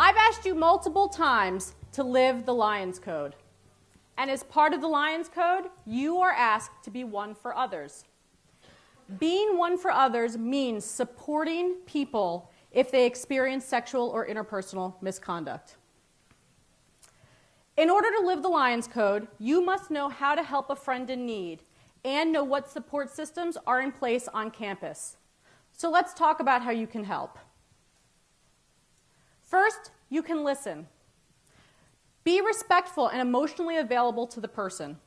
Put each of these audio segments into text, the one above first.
I've asked you multiple times to live the Lions Code. And as part of the Lions Code, you are asked to be one for others. Being one for others means supporting people if they experience sexual or interpersonal misconduct. In order to live the Lions Code, you must know how to help a friend in need and know what support systems are in place on campus. So let's talk about how you can help. First, you can listen. Be respectful and emotionally available to the person.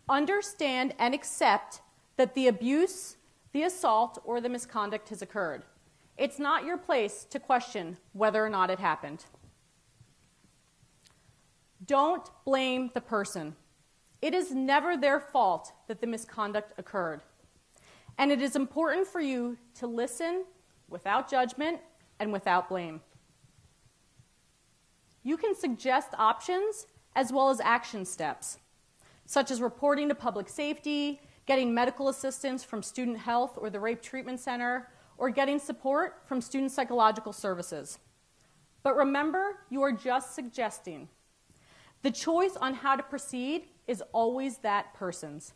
Understand and accept that the abuse, the assault, or the misconduct has occurred. It's not your place to question whether or not it happened. Don't blame the person. It is never their fault that the misconduct occurred. And it is important for you to listen without judgment and without blame. You can suggest options as well as action steps, such as reporting to public safety, getting medical assistance from student health or the rape treatment center, or getting support from student psychological services. But remember, you are just suggesting. The choice on how to proceed is always that person's.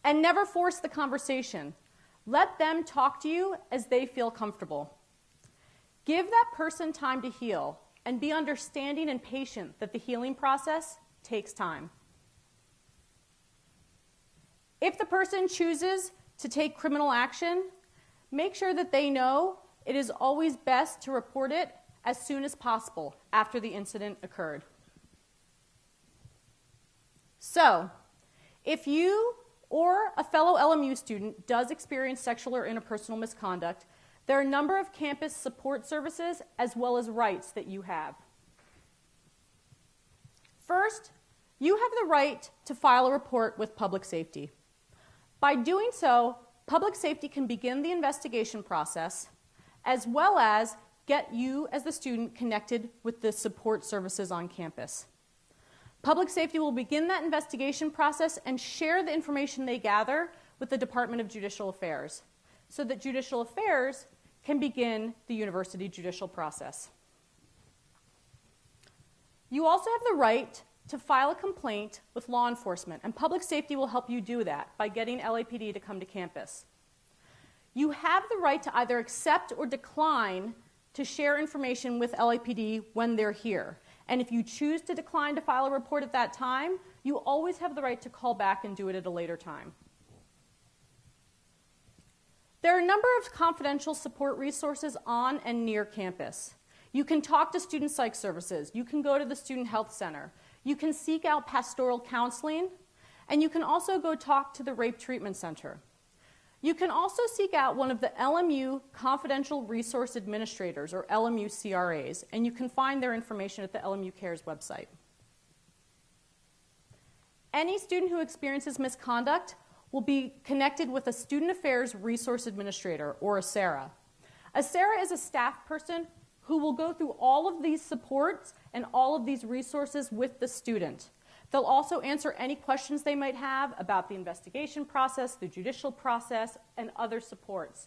And never force the conversation. Let them talk to you as they feel comfortable. Give that person time to heal and be understanding and patient that the healing process takes time. If the person chooses to take criminal action, make sure that they know it is always best to report it as soon as possible after the incident occurred. So, if you or a fellow LMU student does experience sexual or interpersonal misconduct, there are a number of campus support services as well as rights that you have. First, you have the right to file a report with public safety. By doing so, public safety can begin the investigation process as well as get you as the student connected with the support services on campus. Public safety will begin that investigation process and share the information they gather with the Department of Judicial Affairs so that Judicial Affairs can begin the university judicial process. You also have the right to file a complaint with law enforcement, and public safety will help you do that by getting LAPD to come to campus. You have the right to either accept or decline to share information with LAPD when they're here. And if you choose to decline to file a report at that time, you always have the right to call back and do it at a later time. There are a number of confidential support resources on and near campus. You can talk to student psych services. You can go to the student health center. You can seek out pastoral counseling. And you can also go talk to the rape treatment center. You can also seek out one of the LMU Confidential Resource Administrators, or LMU CRAs, and you can find their information at the LMU CARES website. Any student who experiences misconduct will be connected with a Student Affairs Resource Administrator, or a SARA. A SARA is a staff person who will go through all of these supports and all of these resources with the student. They'll also answer any questions they might have about the investigation process, the judicial process, and other supports.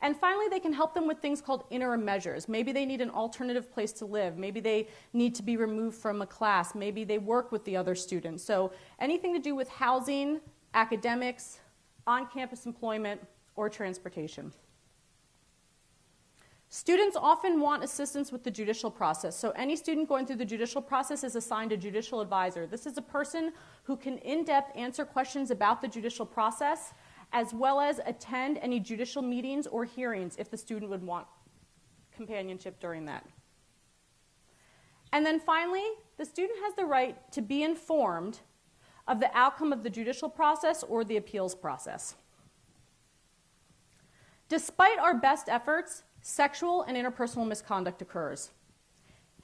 And finally, they can help them with things called interim measures. Maybe they need an alternative place to live. Maybe they need to be removed from a class. Maybe they work with the other students. So anything to do with housing, academics, on-campus employment, or transportation. Students often want assistance with the judicial process, so any student going through the judicial process is assigned a judicial advisor. This is a person who can in-depth answer questions about the judicial process, as well as attend any judicial meetings or hearings if the student would want companionship during that. And then finally, the student has the right to be informed of the outcome of the judicial process or the appeals process. Despite our best efforts, sexual and interpersonal misconduct occurs.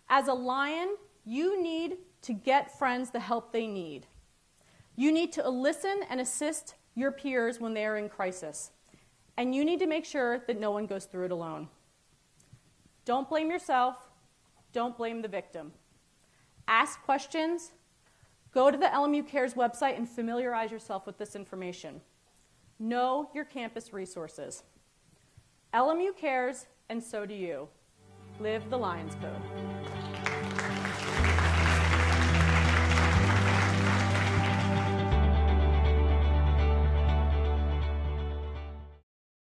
As a Lion, you need to get friends the help they need. You need to listen and assist your peers when they are in crisis. And you need to make sure that no one goes through it alone. Don't blame yourself. Don't blame the victim. Ask questions. Go to the LMU CARES website and familiarize yourself with this information. Know your campus resources. LMU cares, and so do you. Live the Lions Code.